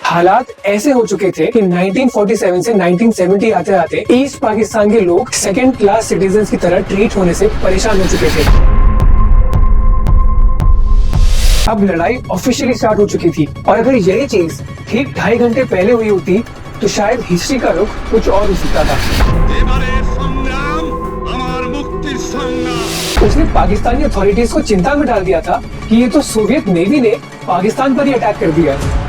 हालात ऐसे हो चुके थे कि 1947 से 1970 आते आते ईस्ट पाकिस्तान के लोग सेकंड क्लास सिटीजन्स की तरह ट्रीट होने से परेशान हो चुके थे। अब लड़ाई ऑफिशियली स्टार्ट हो चुकी थी और अगर यही चीज ठीक 2.5 घंटे पहले हुई होती तो शायद हिस्ट्री का रुख कुछ और हो सकता था। उसने पाकिस्तानी अथॉरिटीज को चिंता में डाल दिया था कि ये तो सोवियत नेवी ने पाकिस्तान पर ही अटैक कर दिया है।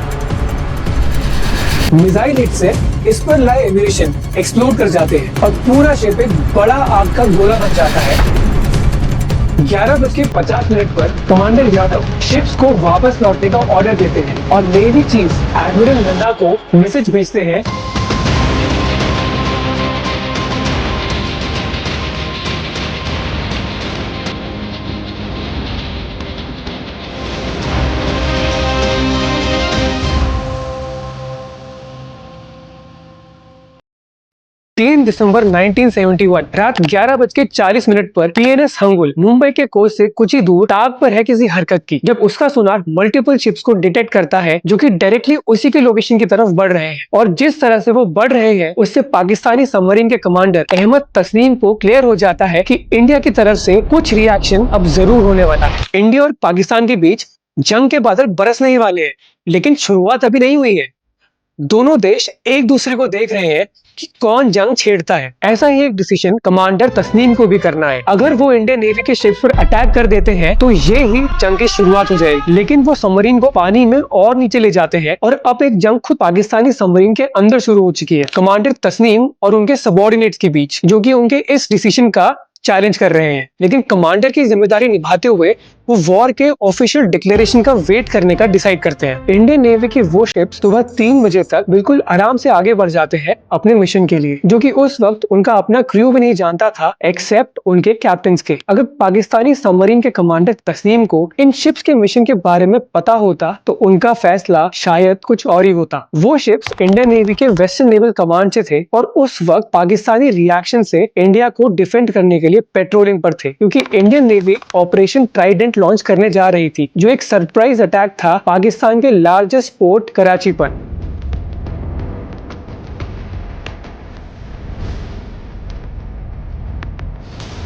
मिसाइल हिट से इस पर लाए एम्यूनिशन एक्सप्लोड कर जाते हैं और पूरा शिप एक बड़ा आग का गोला बन जाता है। 11:50 पर कमांडर यादव शिप्स को वापस लौटने का ऑर्डर देते हैं और नेवी चीफ एडमिरल नंदा को मैसेज भेजते हैं दिसंबर 1971 रात 11:40 पर पीएनएस हंगुल मुंबई के कोस्ट से कुछ ही दूर ताक पर है किसी हरकत की। जब उसका सोनार मल्टीपल शिप्स को डिटेक्ट करता है जो कि डायरेक्टली उसी के लोकेशन की तरफ बढ़ रहे हैं और जिस तरह से वो बढ़ रहे हैं उससे पाकिस्तानी सबमरीन के कमांडर अहमद तस्नीम को क्लियर हो जाता है कि इंडिया की तरफ से कुछ रिएक्शन अब जरूर होने वाला है। इंडिया और पाकिस्तान के बीच जंग के बादल बरसने ही वाले हैं, लेकिन शुरुआत अभी नहीं हुई है। दोनों देश एक दूसरे को देख रहे हैं कि कौन जंग छेड़ता है। ऐसा ही एक डिसीजन कमांडर तस्नीम को भी करना है। अगर वो इंडियन नेवी के शिप्स पर अटैक कर देते हैं तो ये ही जंग की शुरुआत हो जाएगी, लेकिन वो सबमरीन को पानी में और नीचे ले जाते हैं और अब एक जंग खुद पाकिस्तानी सबमरीन के अंदर शुरू हो चुकी है, कमांडर तस्नीम और उनके सबॉर्डिनेट्स के बीच, जो कि उनके इस डिसीजन का चैलेंज कर रहे हैं। लेकिन कमांडर की जिम्मेदारी निभाते हुए वो वॉर के ऑफिशियल डिक्लेरेशन का वेट करने का डिसाइड करते हैं। इंडियन नेवी की वो शिप्स सुबह 3 बजे तक बिल्कुल आराम से आगे बढ़ जाते हैं अपने मिशन के लिए, जो कि उस वक्त उनका अपना क्रू भी नहीं जानता था एक्सेप्ट उनके कैप्टन के। अगर पाकिस्तानी सबमरीन के कमांडर तस्नीम को इन शिप्स के मिशन के बारे में पता होता तो उनका फैसला शायद कुछ और ही होता। वो शिप्स इंडियन नेवी के वेस्टर्न नेवल कमांड से थे और उस वक्त पाकिस्तानी रिएक्शन से इंडिया को डिफेंड करने के लिए पेट्रोलिंग पर थे, क्योंकि Indian navy operation Trident launch करने जा रही थी, जो एक सरप्राइज अटैक था पाकिस्तान के लार्जेस्ट पोर्ट कराची पर।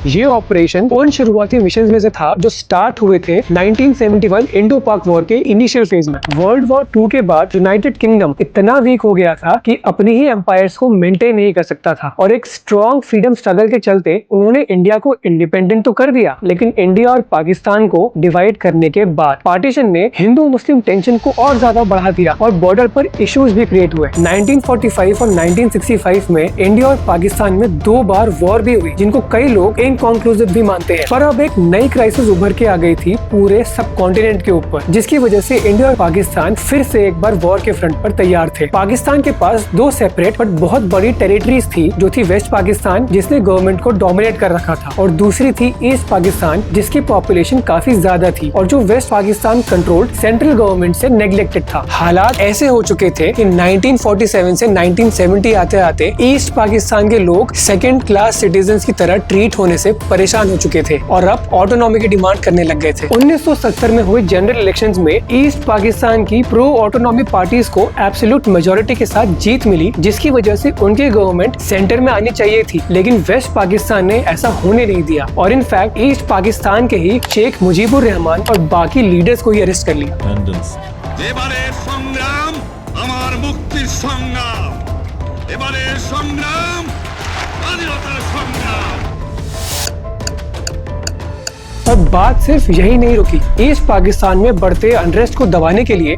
ये ऑपरेशन उन शुरुआती मिशंस में से था जो स्टार्ट हुए थे 1971 इंडो पाक वॉर के इनिशियल फेज में। वर्ल्ड वॉर 2 के बाद यूनाइटेड किंगडम इतना वीक हो गया था कि अपनी ही एम्पायर्स को मेंटेन नहीं कर सकता था और एक स्ट्रॉन्ग फ्रीडम स्ट्रगल के चलते उन्होंने इंडिया को इंडिपेंडेंट तो कर दिया, लेकिन इंडिया और पाकिस्तान को डिवाइड करने के बाद पार्टीशन ने हिंदू मुस्लिम टेंशन को और ज्यादा बढ़ा दिया और बॉर्डर पर इश्यूज भी क्रिएट हुए। 1945 और 1965 में इंडिया और पाकिस्तान में 2 बार वॉर भी हुई, जिनको कई लोग इनकॉन्क्लूसिव भी मानते हैं। पर अब एक नई क्राइसिस उभर के आ गई थी पूरे सब कॉन्टिनेंट के ऊपर, जिसकी वजह से इंडिया और पाकिस्तान फिर से एक बार वॉर के फ्रंट पर तैयार थे। पाकिस्तान के पास 2 सेपरेट बट बहुत बड़ी टेरिटरीज थी, जो थी वेस्ट पाकिस्तान जिसने गवर्नमेंट को डोमिनेट कर रखा था और दूसरी थी ईस्ट पाकिस्तान जिसकी पॉपुलेशन काफी ज्यादा थी और जो west Pakistan controlled central government से नेग्लेक्टेड था। हालात ऐसे हो चुके थे कि 1947 से 1970 आते आते ईस्ट पाकिस्तान के लोग सेकंड क्लास सिटीजन्स की तरह ट्रीट होने से परेशान हो चुके थे और अब ऑटोनॉमी की डिमांड करने लग गए थे। 1970 में हुए जनरल इलेक्शंस में ईस्ट पाकिस्तान की प्रो ऑटोनॉमी पार्टीज को एब्सोल्यूट मेजॉरिटी के साथ जीत मिली, जिसकी वजह से उनकी गवर्नमेंट सेंटर में आनी चाहिए थी, लेकिन वेस्ट पाकिस्तान ने ऐसा होने नहीं दिया और इनफैक्ट ईस्ट पाकिस्तान के ही शेख मुजीबुर रहमान और बाकी लीडर्स को ही अरेस्ट कर लिया। और बात सिर्फ यही नहीं रुकी। ईस्ट पाकिस्तान में बढ़ते अनरेस्ट को दबाने के लिए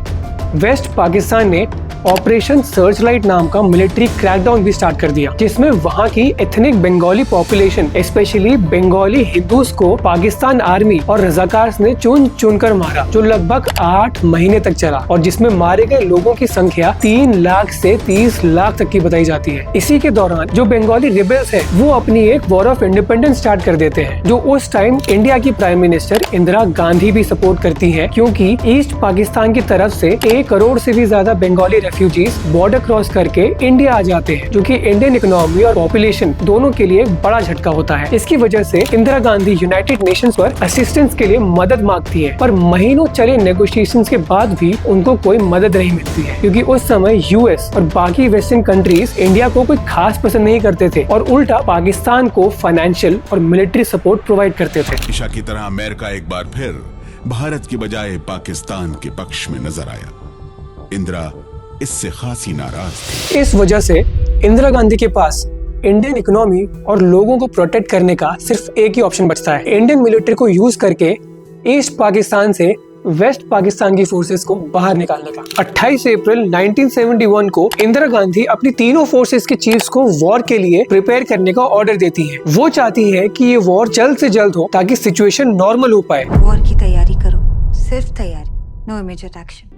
वेस्ट पाकिस्तान ने ऑपरेशन सर्चलाइट नाम का मिलिट्री क्रैकडाउन भी स्टार्ट कर दिया, जिसमें वहां की ethnic Bengali population specially Bengali Hindus को पाकिस्तान आर्मी और रजाकार्स ने चुन चुनकर मारा, जो लगभग 8 महीने तक चला और जिसमें मारे गए लोगों की संख्या 3 लाख से 30 लाख तक की बताई जाती है। इसी के दौरान जो बंगाली रिबेल्स है वो अपनी एक वॉर ऑफ इंडिपेंडेंस स्टार्ट कर देते हैं, जो उस टाइम इंडिया की प्राइम मिनिस्टर इंदिरा गांधी भी सपोर्ट करती है, क्योंकि ईस्ट पाकिस्तान की तरफ से 1 करोड़ से भी ज्यादा बंगाली रेफ्यूजीज बॉर्डर क्रॉस करके इंडिया आ जाते हैं, जो कि इंडियन इकोनॉमी और पॉपुलेशन दोनों के लिए बड़ा झटका होता है। इसकी वजह से इंदिरा गांधी यूनाइटेड नेशंस पर असिस्टेंस के लिए मदद मांगती है, पर महीनों चले नेगोशिएशंस के बाद भी उनको कोई मदद नहीं मिलती है, क्योंकि उस समय यूएस और बाकी वेस्टर्न कंट्रीज इंडिया को कोई खास पसंद नहीं करते थे और उल्टा पाकिस्तान को फाइनेंशियल और मिलिट्री सपोर्ट प्रोवाइड करते थे। हमेशा की तरह अमेरिका एक बार फिर भारत की बजाय पाकिस्तान के पक्ष में नजर आया। इंदिरा इससे खासी नाराज थी। इस वजह से इंदिरा गांधी के पास इंडियन इकोनॉमी और लोगों को प्रोटेक्ट करने का सिर्फ एक ही ऑप्शन बचता है, इंडियन मिलिट्री को यूज करके ईस्ट पाकिस्तान से वेस्ट पाकिस्तान की फोर्सेस को बाहर निकालने का। 28 अप्रैल 1971 को इंदिरा गांधी अपनी तीनों फोर्सेस के चीफ्स को वॉर के लिए प्रिपेयर करने का ऑर्डर देती हैं। वो चाहती है कि ये वॉर जल्द से जल्द हो ताकि सिचुएशन नॉर्मल हो पाए। वॉर की तैयारी करो, सिर्फ तैयारी, नो इमीडिएट एक्शन।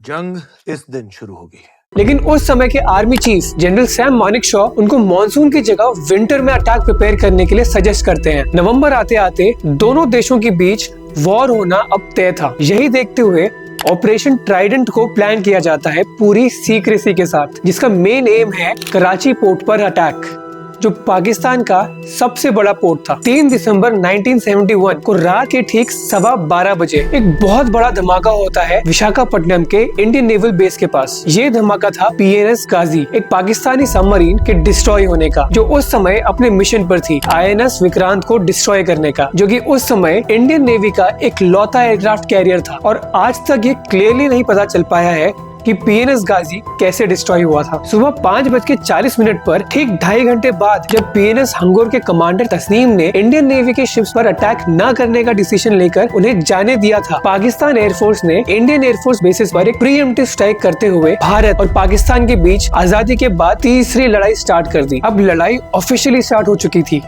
जंग इस दिन शुरू होगी। लेकिन उस समय के army chief general Sam Manekshaw उनको मॉनसून की जगह विंटर में अटैक प्रिपेयर करने के लिए सजेस्ट करते हैं। नवंबर आते आते दोनों देशों के बीच वॉर होना अब तय था। यही देखते हुए ऑपरेशन ट्राइडेंट को प्लान किया जाता है पूरी सीक्रेसी के साथ, जिसका मेन एम है कराची पोर्ट पर अटैक, जो पाकिस्तान का सबसे बड़ा पोर्ट था। 3 दिसंबर 1971 को रात के ठीक 12:15 बजे एक बहुत बड़ा धमाका होता है विशाखापट्टनम के इंडियन नेवल बेस के पास। ये धमाका था PNS गाजी, एक पाकिस्तानी सबमरीन के डिस्ट्रॉय होने का, जो उस समय अपने मिशन पर थी INS विक्रांत को डिस्ट्रॉय करने का, जो कि उस समय इंडियन नेवी का एक लौता एयरक्राफ्ट कैरियर था। और आज तक ये क्लियरली नहीं पता चल पाया है कि PNS गाजी कैसे डिस्ट्रॉय हुआ था। सुबह 5:40 पर ठीक 2.5 घंटे बाद जब PNS हंगोर के कमांडर तस्नीम ने इंडियन नेवी के शिप्स पर अटैक न करने का डिसीजन लेकर उन्हें जाने दिया था, पाकिस्तान एयरफोर्स ने इंडियन एयरफोर्स बेसिस पर एक प्रीएम्प्टिव स्ट्राइक करते हुए भारत और पाकिस्तान के बीच आजादी के बाद तीसरी लड़ाई स्टार्ट कर दी। अब लड़ाई ऑफिशियली स्टार्ट हो चुकी थी,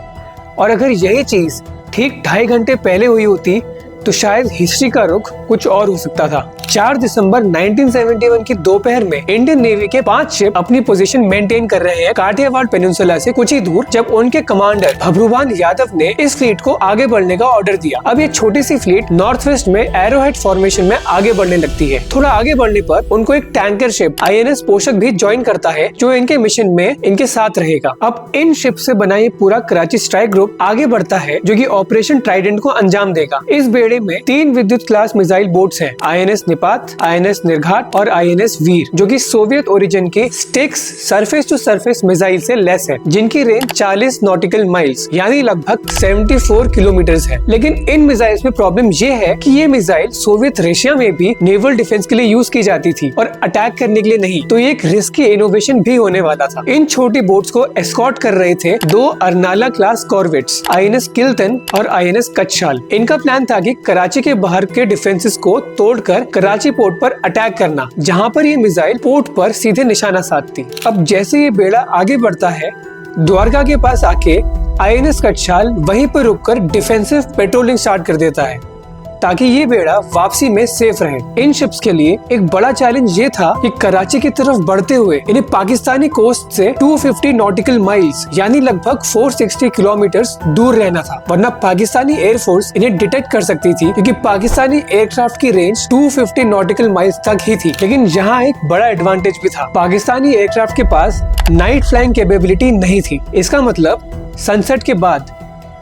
और अगर यही चीज ठीक 2.5 घंटे पहले हुई होती तो शायद हिस्ट्री का रुख कुछ और हो सकता था। 4 दिसंबर 1971 की दोपहर में इंडियन नेवी के 5 शिप अपनी पोजीशन मेंटेन कर रहे हैं काठियावाड़ पेनिनसुला से कुछ ही दूर, जब उनके कमांडर भभरूभान यादव ने इस फ्लीट को आगे बढ़ने का ऑर्डर दिया। अब ये छोटी सी फ्लीट नॉर्थ वेस्ट में एरोहेड फॉर्मेशन में आगे बढ़ने लगती है। थोड़ा आगे बढ़ने पर उनको एक टैंकर शिप INS पोषक भी ज्वाइन करता है, जो इनके मिशन में इनके साथ रहेगा। अब इन शिप से बना ये पूरा कराची स्ट्राइक ग्रुप आगे बढ़ता है, जो कि ऑपरेशन ट्राइडेंट को अंजाम देगा। इस बेड़े में 3 विद्युत क्लास मिसाइल बोट्स हैं, INS निपात, INS निर्घाट और INS वीर, जो कि सोवियत ओरिजिन के Styx surface to surface missile से लेस है, जिनकी रेंज 40 नॉटिकल माइल्स यानी लगभग 74 किलोमीटर है। लेकिन इन मिसाइल्स में प्रॉब्लम ये है कि ये मिसाइल सोवियत रशिया में भी नेवल डिफेंस के लिए यूज की जाती थी और अटैक करने के लिए नहीं, तो ये एक रिस्की इनोवेशन भी होने वाला था। इन छोटी बोट्स को एस्कॉर्ट कर रहे थे 2 Arnala class corvettes, INS Kiltan और INS कच्छाल। इनका प्लान था कि कराची के बाहर के डिफेंसेस को तोड़कर कराची पोर्ट पर अटैक करना, जहां पर ये मिसाइल पोर्ट पर सीधे निशाना साधती। अब जैसे ये बेड़ा आगे बढ़ता है, द्वारका के पास आके INS कच्छाल वहीं पर रुककर डिफेंसिव पेट्रोलिंग स्टार्ट कर देता है, ताकि ये बेड़ा वापसी में सेफ रहे। इन शिप्स के लिए एक बड़ा चैलेंज ये था कि कराची की तरफ बढ़ते हुए इन्हें पाकिस्तानी कोस्ट से 250 नॉटिकल माइल्स यानी लगभग 460 किलोमीटर्स दूर रहना था, वरना पाकिस्तानी एयरफोर्स इन्हें डिटेक्ट कर सकती थी, क्योंकि पाकिस्तानी एयरक्राफ्ट की रेंज 250 नॉटिकल माइल्स तक ही थी। लेकिन यहाँ एक बड़ा एडवांटेज भी था, पाकिस्तानी एयरक्राफ्ट के पास नाइट फ्लाइंग कैपेबिलिटी नहीं थी। इसका मतलब सनसेट के बाद,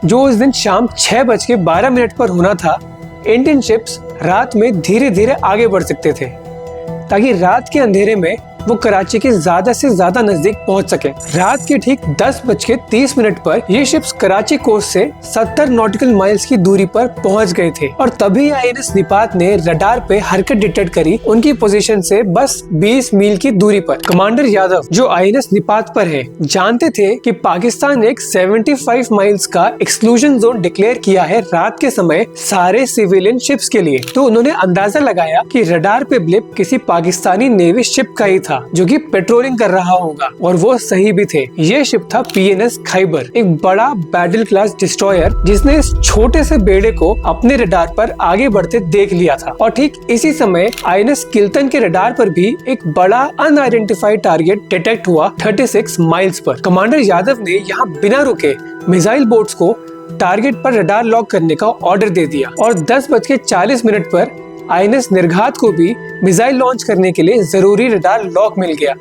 जो उस दिन शाम 6:12 पर होना था, इंडियन शिप्स रात में धीरे धीरे आगे बढ़ सकते थे, ताकि रात के अंधेरे में वो कराची के ज्यादा से ज्यादा नजदीक पहुंच सके। रात के ठीक 10:30 पर ये शिप्स कराची कोस्ट से 70 नॉटिकल माइल्स की दूरी पर पहुंच गए थे, और तभी INS निपात ने रडार पे हरकत डिटेक्ट करी उनकी पोजीशन से बस 20 मील की दूरी पर। कमांडर यादव, जो INS निपात पर है, जानते थे कि पाकिस्तान एक 75 माइल्स का एक्सक्लूजन जोन डिक्लेयर किया है रात के समय सारे सिविलियन शिप्स के लिए, तो उन्होंने अंदाजा लगाया कि रडार पे ब्लिप किसी पाकिस्तानी नेवी शिप का ही था, था जो कि पेट्रोलिंग कर रहा होगा, और वो सही भी थे। ये शिप था PNS खैबर, एक बड़ा बैटल क्लास डिस्ट्रॉयर जिसने इस छोटे से बेड़े को अपने रडार पर आगे बढ़ते देख लिया था। और ठीक इसी समय INS किल्तन के रडार पर भी एक बड़ा अनआइडेंटिफाइड टारगेट डिटेक्ट हुआ 36 माइल्स पर। कमांडर यादव ने यहाँ बिना रुके मिसाइल बोट्स को टारगेट पर रडार लॉक करने का ऑर्डर दे दिया और 10:40 पर INS निर्घात को भी मिसाइल लॉन्च करने के लिए जरूरी रडार लॉक मिल गया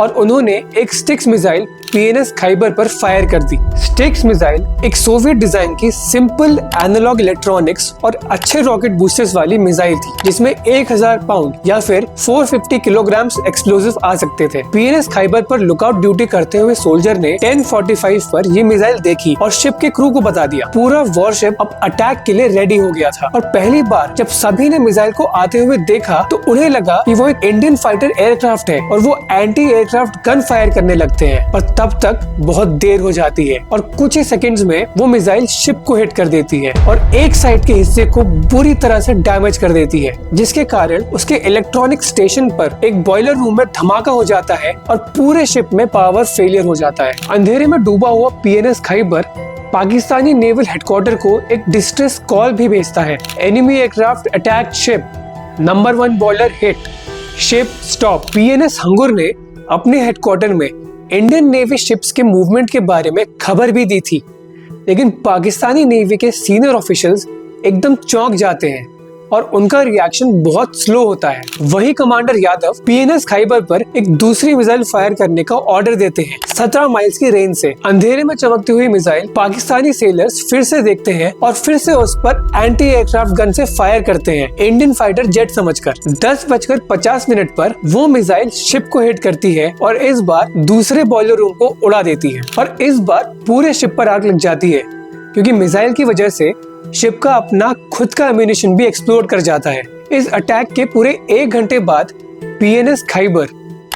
और उन्होंने एक स्टिक्स मिसाइल PNS खैबर पर फायर कर दी। स्टिक्स मिसाइल एक सोवियत डिजाइन की सिंपल एनालॉग इलेक्ट्रॉनिक्स और अच्छे रॉकेट बूस्टर्स वाली मिसाइल थी जिसमें 1000 पाउंड या फिर 450 किलोग्राम एक्सप्लोजिव आ सकते थे। PNS खैबर पर लुकआउट ड्यूटी करते हुए सोल्जर ने 10:45 पर ये मिसाइल देखी और शिप के क्रू को बता दिया। पूरा वॉरशिप अब अटैक के लिए रेडी हो गया था और पहली बार जब सभी ने मिसाइल को आते हुए देखा तो उन्हें लगा कि वो एक इंडियन फाइटर एयरक्राफ्ट है और वो एंटी एयरक्राफ्ट गन फायर करने लगते हैं, पर तब तक बहुत देर हो जाती है और कुछ ही सेकंड्स में वो मिसाइल शिप को हिट कर देती है और एक साइड के हिस्से को बुरी तरह से डैमेज कर देती है, जिसके कारण उसके इलेक्ट्रॉनिक स्टेशन पर एक बॉयलर रूम में धमाका हो जाता है और पूरे शिप में पावर फेलियर हो जाता है। अंधेरे में डूबा हुआ PNS Khyber Pakistani naval headquarter को एक डिस्ट्रेस कॉल भी भेजता है। Enemy aircraft attack ship, number 1 boiler hit, ship stop. PNS हंगुर ने अपने हेडक्वार्टर में इंडियन नेवी शिप्स के मूवमेंट के बारे में खबर भी दी थी, लेकिन पाकिस्तानी नेवी के सीनियर ऑफिशियल्स एकदम चौंक जाते हैं और उनका रिएक्शन बहुत स्लो होता है। वही कमांडर यादव PNS खैबर पर एक दूसरी मिसाइल फायर करने का ऑर्डर देते हैं 17 माइल्स की रेंज से। अंधेरे में चमकती हुई मिसाइल पाकिस्तानी सेलर्स फिर से देखते हैं और फिर से उस पर एंटी एयरक्राफ्ट गन से फायर करते हैं, इंडियन फाइटर जेट समझकर। 10:50 पर वो मिसाइल शिप को हिट करती है और इस बार दूसरे बॉयलर रूम को उड़ा देती है और इस बार पूरे शिप पर आग लग जाती है क्योंकि मिसाइल की वजह से शिप का अपना खुद का एम्यूनिशन भी एक्सप्लोड कर जाता है। इस अटैक के पूरे 1 घंटे बाद PNS खैबर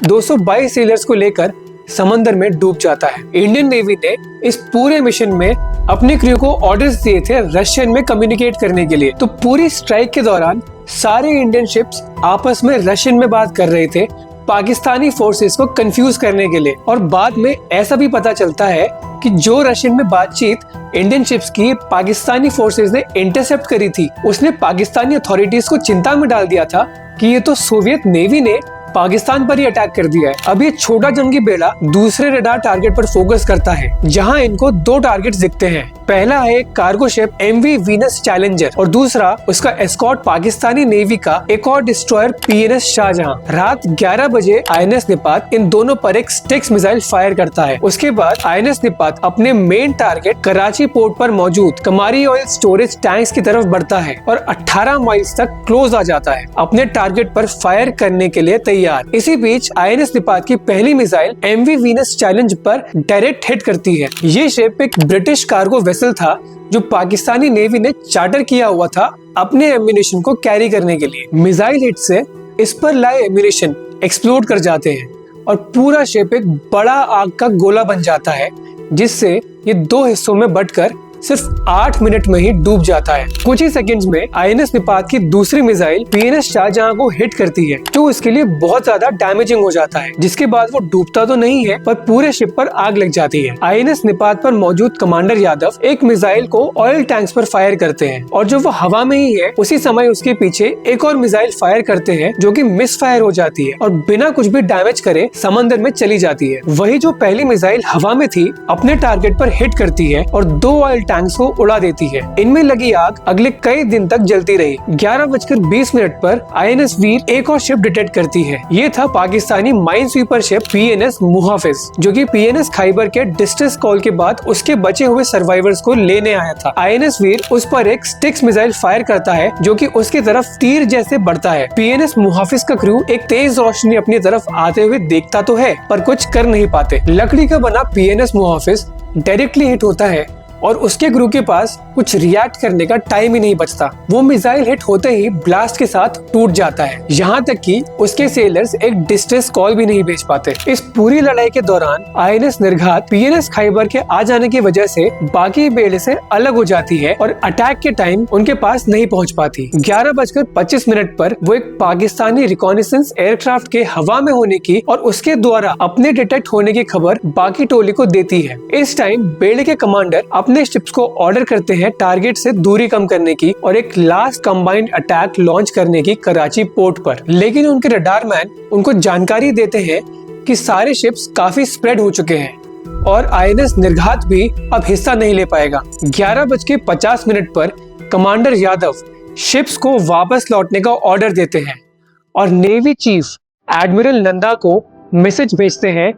222 सेलर्स को लेकर समंदर में डूब जाता है। इंडियन नेवी ने इस पूरे मिशन में अपने क्रू को ऑर्डर्स दिए थे रशियन में कम्युनिकेट करने के लिए, तो पूरी स्ट्राइक के दौरान सारे इंडियन शिप्स आपस में रशियन में बात कर रहे थे पाकिस्तानी फोर्सेस को कंफ्यूज करने के लिए। और बाद में ऐसा भी पता चलता है कि जो रशियन में बातचीत इंडियन शिप्स की पाकिस्तानी फोर्सेस ने इंटरसेप्ट करी थी, उसने पाकिस्तानी अथॉरिटीज को चिंता में डाल दिया था कि ये तो सोवियत नेवी ने पाकिस्तान पर ही अटैक कर दिया है। अब ये छोटा जंगी बेड़ा दूसरे रडार टारगेट पर फोकस करता है जहां इनको 2 टारगेट्स दिखते हैं। पहला है cargo ship MV Venus challenger और दूसरा उसका एस्कॉर्ट पाकिस्तानी नेवी का एक और डिस्ट्रॉयर PNS शाहजहां। रात 11 बजे INS निपात इन दोनों पर एक स्टिक्स मिसाइल फायर करता है। उसके बाद INS निपात अपने मेन टारगेट कराची पोर्ट पर मौजूद कमारी ऑयल स्टोरेज टैंक्स की तरफ बढ़ता है और 18 माइल्स तक क्लोज आ जाता है, अपने टारगेट पर फायर करने के लिए तैयार। इसी बीच INS निपात की पहली मिसाइल MV वीनस चैलेंज पर डायरेक्ट हिट करती है। ये शिप एक ब्रिटिश कार्गो वेसल था जो पाकिस्तानी नेवी ने चार्टर किया हुआ था अपने एम्यूनिशन को कैरी करने के लिए। मिसाइल हिट से इस पर लाए एम्यूनिशन एक्सप्लोड कर जाते हैं और पूरा शिप एक बड़ा आग का गोला बन जाता है, जिससे ये 2 हिस्सों में बंटकर सिर्फ 8 मिनट में ही डूब जाता है। कुछ ही सेकंड्स में INS निपात की दूसरी मिसाइल PNS शाहजहां को हिट करती है जो इसके लिए बहुत ज्यादा डैमेजिंग हो जाता है, जिसके बाद वो डूबता तो नहीं है पर पूरे शिप पर आग लग जाती है। INS निपात पर मौजूद कमांडर यादव एक मिसाइल को ऑयल टैंक्स पर फायर करते हैं और जो वो हवा में ही है उसी समय उसके पीछे एक और मिसाइल फायर करते हैं जो कि मिस फायर हो जाती है और बिना कुछ भी डैमेज करे समंदर में चली जाती है। वही जो पहली मिसाइल हवा में थी अपने टारगेट पर हिट करती है और 2 ऑयल टैंक्स को उड़ा देती है। इनमें लगी आग अगले कई दिन तक जलती रही। 11:20 पर INS वीर एक और शिप डिटेक्ट करती है। ये था Pakistani mine sweeper ship PNS मुहाफिज, जो कि PNS खैबर के डिस्ट्रेस कॉल के बाद उसके बचे हुए सर्वाइवर्स को लेने आया था। INS वीर उस पर एक स्टिक्स मिसाइल फायर करता है जो कि उसकी तरफ तीर जैसे बढ़ता है। PNS मुहाफिज का क्रू एक तेज रोशनी अपनी तरफ आते हुए देखता तो है पर कुछ कर नहीं पाते। लकड़ी का बना PNS मुहाफिज डायरेक्टली हिट होता है और उसके क्रू के पास कुछ रिएक्ट करने का टाइम ही नहीं बचता। वो मिसाइल हिट होते ही ब्लास्ट के साथ टूट जाता है, यहाँ तक कि उसके सेलर्स एक डिस्ट्रेस कॉल भी नहीं भेज पाते। इस पूरी लड़ाई के दौरान INS निर्घात PNS खैबर के आ जाने की वजह से बाकी बेड़े से अलग हो जाती है और अटैक के टाइम उनके पास नहीं पहुंच पाती। 11:25 पर वो एक पाकिस्तानी रिकॉनिसेंस एयरक्राफ्ट के हवा में होने की और उसके द्वारा अपने डिटेक्ट होने की खबर बाकी टोली को देती है। इस टाइम बेड़े के कमांडर अपने शिप्स को ऑर्डर करते हैं टारगेट से दूरी कम करने की और एक लास्ट कंबाइंड अटैक लॉन्च करने की कराची पोर्ट पर। लेकिन उनके रडार मैन उनको जानकारी देते हैं कि सारे शिप्स काफी स्प्रेड हो चुके हैं और INS निर्घात भी अब हिस्सा नहीं ले पाएगा। 11:50 पर कमांडर यादव शिप्स को वापस लौटने का ऑर्डर देते हैं और नेवी चीफ एडमिरल नंदा को मैसेज भेजते हैं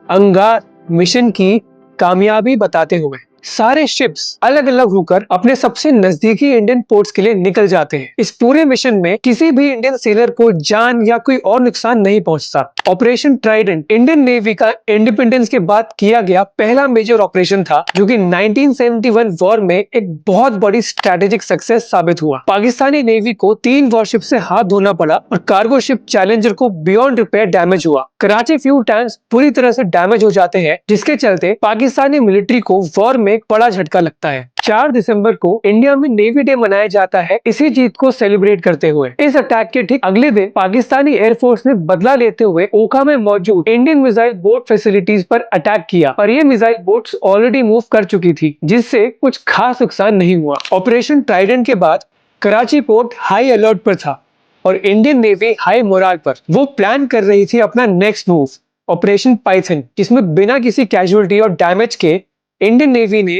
अंगार मिशन की कामयाबी बताते हुए। सारे शिप्स अलग अलग होकर अपने सबसे नजदीकी इंडियन पोर्ट्स के लिए निकल जाते हैं। इस पूरे मिशन में किसी भी इंडियन सेलर को जान या कोई और नुकसान नहीं पहुंचता। ऑपरेशन ट्राइडेंट इंडियन नेवी का इंडिपेंडेंस के बाद किया गया पहला मेजर ऑपरेशन था, जो कि 1971 वॉर में एक बहुत बड़ी स्ट्रेटेजिक सक्सेस साबित हुआ। पाकिस्तानी नेवी को 3 वॉरशिप से हाथ धोना पड़ा और कार्गो शिप चैलेंजर को बियॉन्ड रिपेयर डैमेज हुआ। कराची फ्यूल टैंक्स पूरी तरह से डैमेज हो जाते हैं, जिसके चलते पाकिस्तानी मिलिट्री को वॉर में एक बड़ा झटका लगता है। 4 दिसंबर को इंडिया में नेवी डे मनाया जाता है इसी जीत को सेलिब्रेट करते हुए। इस अटैक के ठीक अगले दिन पाकिस्तानी एयरफोर्स ने बदला लेते हुए ओखा में मौजूद इंडियन मिसाइल बोट फैसिलिटीज पर अटैक किया और ये मिसाइल बोट्स ऑलरेडी मूव कर चुकी थी, जिससे कुछ खास नुकसान नहीं हुआ। ऑपरेशन ट्राइडेंट के बाद कराची पोर्ट हाई अलर्ट पर था और इंडियन नेवी हाई मोराल पर। वो प्लान कर रही थी अपना नेक्स्ट मूव ऑपरेशन पाइथन, जिसमें बिना किसी कैजुअलिटी और डैमेज के इंडियन नेवी ने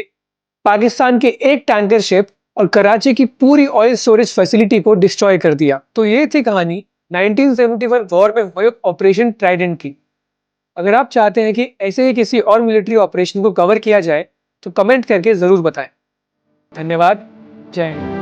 पाकिस्तान के एक टैंकर शिप और कराची की पूरी ऑयल स्टोरेज फैसिलिटी को डिस्ट्रॉय कर दिया। तो ये थी कहानी 1971 वॉर में हुए ऑपरेशन ट्राइडेंट की। अगर आप चाहते हैं कि ऐसे ही किसी और मिलिट्री ऑपरेशन को कवर किया जाए तो कमेंट करके जरूर बताएं। धन्यवाद। जय हिंद।